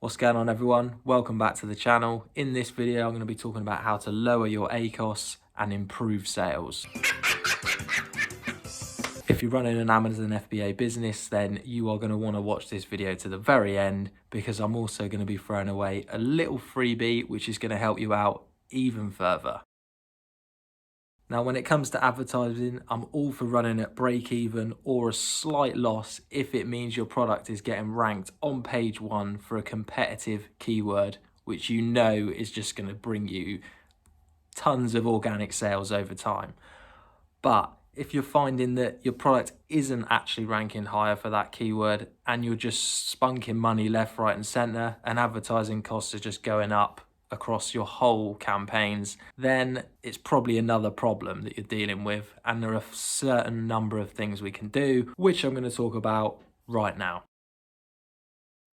What's going on, everyone? Welcome back to the channel. In this video, I'm going to be talking about how to lower your ACOS and improve sales. If you're running an Amazon FBA business, then you are going to want to watch this video to the very end, because I'm also going to be throwing away a little freebie which is going to help you out even further. Now, when it comes to advertising, I'm all for running at break even or a slight loss if it means your product is getting ranked on page 1 for a competitive keyword, which you know is just going to bring you tons of organic sales over time. But if you're finding that your product isn't actually ranking higher for that keyword and you're just spunking money left, right and center, and advertising costs are just going up across your whole campaigns, then it's probably another problem that you're dealing with, and there are a certain number of things we can do, which I'm going to talk about right now.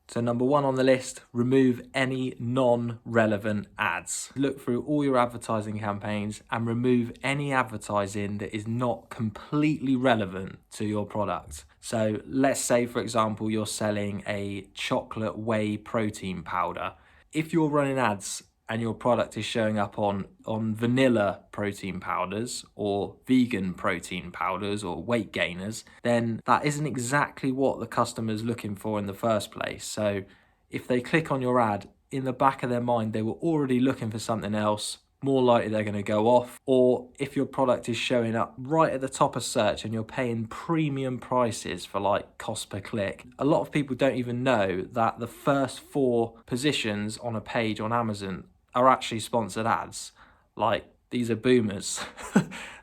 So number 1 on the list, remove any non-relevant ads. Look through all your advertising campaigns and remove any advertising that is not completely relevant to your product. So let's say, for example, you're selling a chocolate whey protein powder. If you're running ads and your product is showing up on vanilla protein powders or vegan protein powders or weight gainers, then that isn't exactly what the customer's looking for in the first place. So if they click on your ad, in the back of their mind, they were already looking for something else. More likely they're going to go off. Or if your product is showing up right at the top of search and you're paying premium prices for like cost per click, a lot of people don't even know that the first 4 positions on a page on Amazon are actually sponsored ads. Like, these are boomers.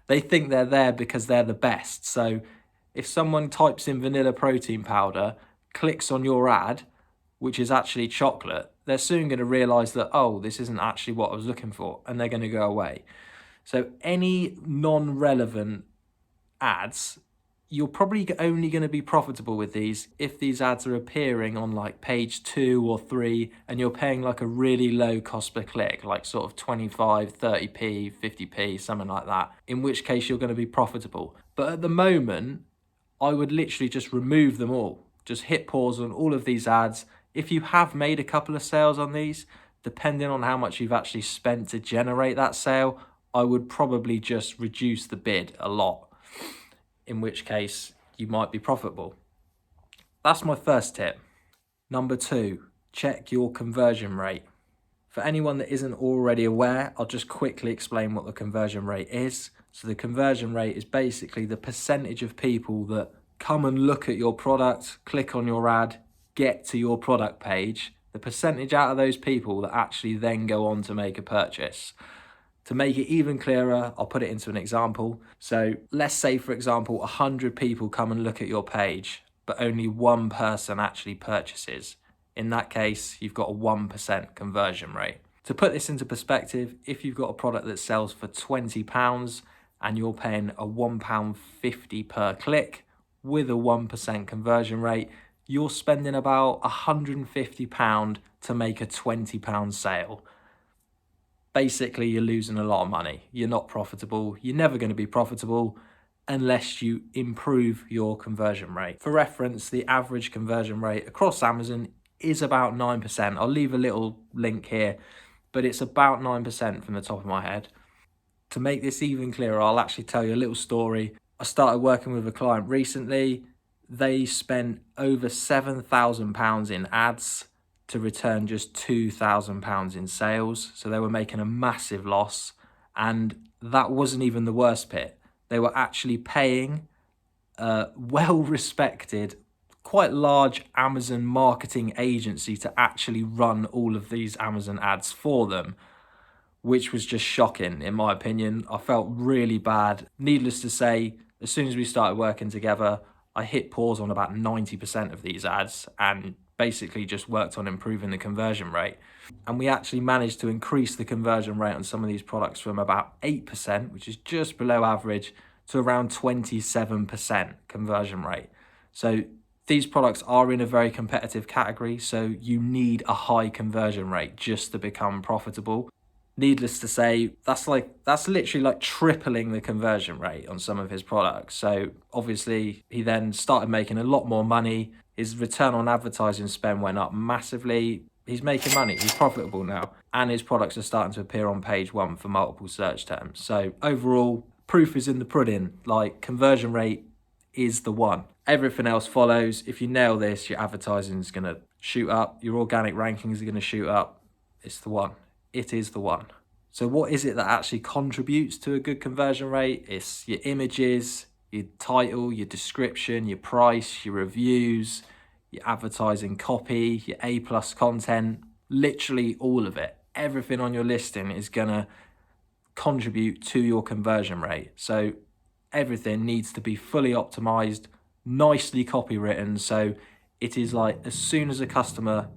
They think they're there because they're the best. So if someone types in vanilla protein powder, clicks on your ad, which is actually chocolate, they're soon going to realize that, oh, this isn't actually what I was looking for, and they're going to go away. So any non-relevant ads, you're probably only going to be profitable with these if these ads are appearing on like page 2 or 3 and you're paying like a really low cost per click, like sort of 25, 30p, 50p, something like that, in which case you're going to be profitable. But at the moment, I would literally just remove them all. Just hit pause on all of these ads. If you have made a couple of sales on these, depending on how much you've actually spent to generate that sale, I would probably just reduce the bid a lot, in which case you might be profitable. That's my first tip. Number 2, check your conversion rate. For anyone that isn't already aware, I'll just quickly explain what the conversion rate is. So the conversion rate is basically the percentage of people that come and look at your product, click on your ad, get to your product page, the percentage out of those people that actually then go on to make a purchase. To make it even clearer, I'll put it into an example. So let's say, for example, 100 people come and look at your page, but only 1 person actually purchases. In that case, you've got a 1% conversion rate. To put this into perspective, if you've got a product that sells for £20 and you're paying a £1.50 per click with a 1% conversion rate, you're spending about £150 to make a £20 sale. Basically, you're losing a lot of money. You're not profitable. You're never going to be profitable unless you improve your conversion rate. For reference, the average conversion rate across Amazon is about 9%. I'll leave a little link here, but it's about 9% from the top of my head. To make this even clearer, I'll actually tell you a little story. I started working with a client recently. They spent over £7,000 in ads to return just £2,000 in sales. So they were making a massive loss. And that wasn't even the worst bit. They were actually paying a well-respected, quite large Amazon marketing agency to actually run all of these Amazon ads for them, which was just shocking in my opinion. I felt really bad. Needless to say, as soon as we started working together, I hit pause on about 90% of these ads and basically just worked on improving the conversion rate. And we actually managed to increase the conversion rate on some of these products from about 8%, which is just below average, to around 27% conversion rate. So these products are in a very competitive category, so you need a high conversion rate just to become profitable. Needless to say, that's literally like tripling the conversion rate on some of his products. So obviously he then started making a lot more money. His return on advertising spend went up massively. He's making money, he's profitable now, and his products are starting to appear on page 1 for multiple search terms. So overall, proof is in the pudding. Like, conversion rate is the one. Everything else follows. If you nail this, your advertising is gonna shoot up, your organic rankings are gonna shoot up. It's the one. It is the one. So what is it that actually contributes to a good conversion rate? It's your images, your title, your description, your price, your reviews, your advertising copy, your A+ content, literally all of it. Everything on your listing is gonna contribute to your conversion rate. So everything needs to be fully optimized, nicely copywritten. So it is like, as soon as a customer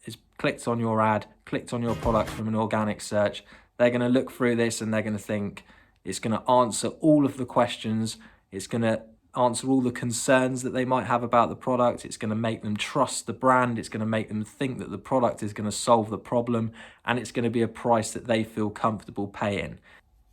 has clicked on your ad, clicked on your product from an organic search, they're gonna look through this and they're gonna think it's gonna answer all of the questions. It's gonna answer all the concerns that they might have about the product. It's gonna make them trust the brand. It's gonna make them think that the product is gonna solve the problem, and it's gonna be a price that they feel comfortable paying.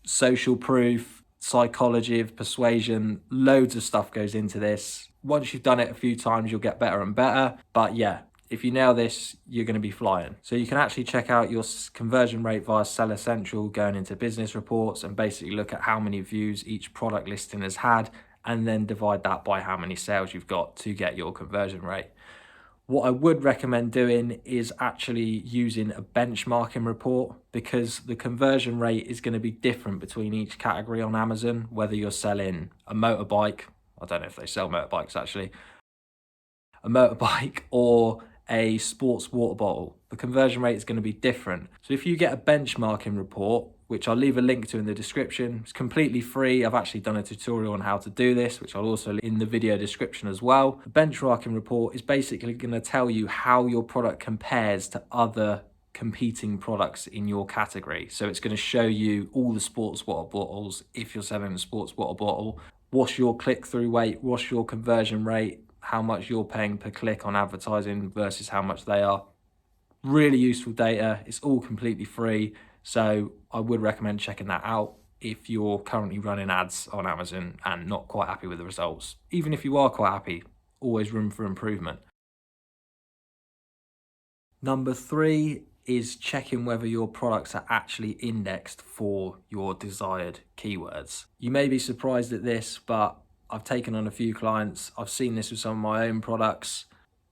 Social proof, psychology of persuasion, loads of stuff goes into this. Once you've done it a few times, you'll get better and better. But yeah, if you nail this, you're going to be flying. So you can actually check out your conversion rate via Seller Central, going into business reports, and basically look at how many views each product listing has had, and then divide that by how many sales you've got to get your conversion rate. What I would recommend doing is actually using a benchmarking report, because the conversion rate is going to be different between each category on Amazon, whether you're selling a motorbike, I don't know if they sell motorbikes actually, a motorbike, or a sports water bottle. The conversion rate is going to be different. So if you get a benchmarking report, which I'll leave a link to in the description, it's completely free. I've actually done a tutorial on how to do this, which I'll also link in the video description as well. The benchmarking report is basically going to tell you how your product compares to other competing products in your category. So it's going to show you all the sports water bottles. If you're selling a sports water bottle, what's your click-through rate, what's your conversion rate, how much you're paying per click on advertising versus how much they are. Really useful data. It's all completely free. So I would recommend checking that out if you're currently running ads on Amazon and not quite happy with the results. Even if you are quite happy, always room for improvement. Number 3 is checking whether your products are actually indexed for your desired keywords. You may be surprised at this, but I've taken on a few clients. I've seen this with some of my own products.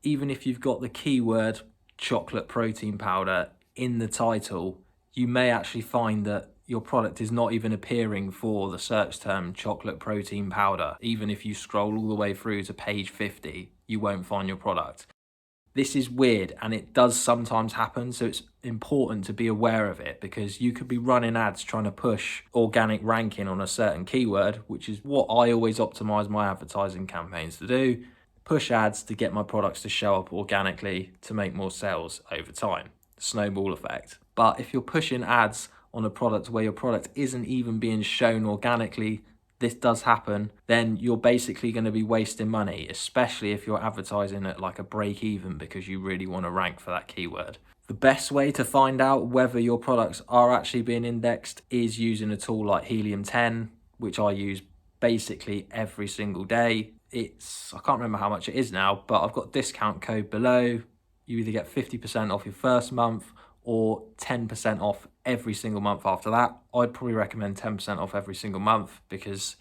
Even if you've got the keyword chocolate protein powder in the title, you may actually find that your product is not even appearing for the search term chocolate protein powder. Even if you scroll all the way through to page 50, you won't find your product. This is weird, and it does sometimes happen, so it's important to be aware of it, because you could be running ads trying to push organic ranking on a certain keyword, which is what I always optimize my advertising campaigns to do. Push ads to get my products to show up organically to make more sales over time. Snowball effect. But if you're pushing ads on a product where your product isn't even being shown organically, this does happen, then you're basically going to be wasting money, especially if you're advertising at like a break even because you really want to rank for that keyword. The best way to find out whether your products are actually being indexed is using a tool like Helium 10, which I use basically every single day. I can't remember how much it is now, but I've got discount code below. You either get 50% off your first month or 10% off every single month after that. I'd probably recommend 10% off every single month, because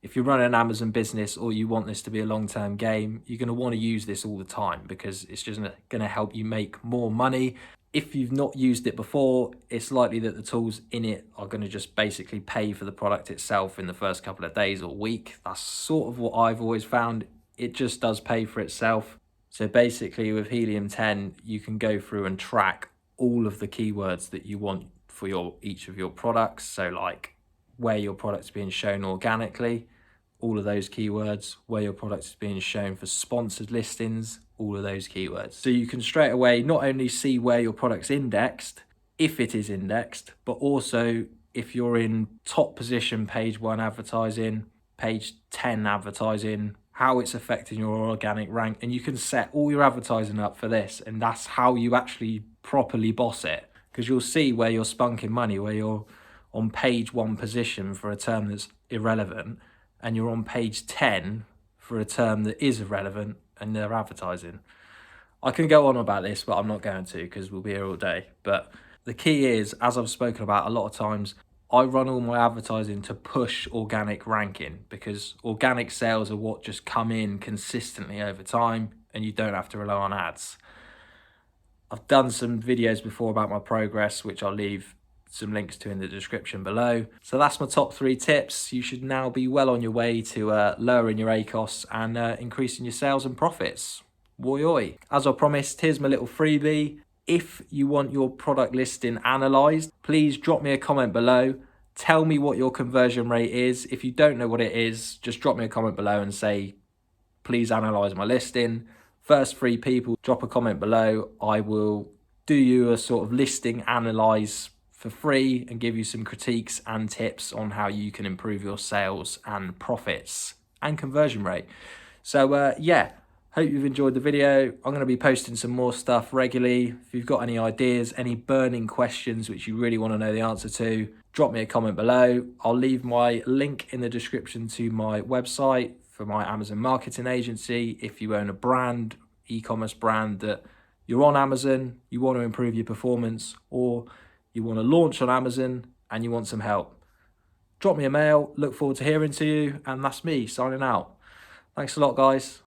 if you're running an Amazon business or you want this to be a long-term game, you're going to want to use this all the time, because it's just going to help you make more money. If you've not used it before, it's likely that the tools in it are going to just basically pay for the product itself in the first couple of days or week. That's sort of what I've always found. It just does pay for itself. So basically with Helium 10, you can go through and track all of the keywords that you want for each of your products. So like where your product's being shown organically, all of those keywords, where your product is being shown for sponsored listings, all of those keywords. So you can straight away not only see where your product's indexed, if it is indexed, but also if you're in top position, page 1 advertising, page 10 advertising, how it's affecting your organic rank. And you can set all your advertising up for this, and that's how you actually properly boss it, because you'll see where you're spunking money, where you're on page 1 position for a term that's irrelevant, and you're on page 10 for a term that is irrelevant, and they're advertising. I can go on about this, but I'm not going to because we'll be here all day. But the key is, as I've spoken about a lot of times, I run all my advertising to push organic ranking, because organic sales are what just come in consistently over time and you don't have to rely on ads. I've done some videos before about my progress, which I'll leave some links to in the description below. So that's my top 3 tips. You should now be well on your way to lowering your ACOS and increasing your sales and profits. Woi oi. As I promised, here's my little freebie. If you want your product listing analysed, please drop me a comment below. Tell me what your conversion rate is. If you don't know what it is, just drop me a comment below and say, please analyse my listing. First 3 people, drop a comment below. I will do you a sort of listing analyse for free and give you some critiques and tips on how you can improve your sales and profits and conversion rate. So yeah, hope you've enjoyed the video. I'm going to be posting some more stuff regularly. If you've got any ideas, any burning questions which you really want to know the answer to, drop me a comment below. I'll leave my link in the description to my website for my Amazon marketing agency. If you own a brand, e-commerce brand that you're on Amazon, you want to improve your performance, or you want to launch on Amazon and you want some help, drop me a mail. Look forward to hearing to you. And that's me signing out. Thanks a lot, guys.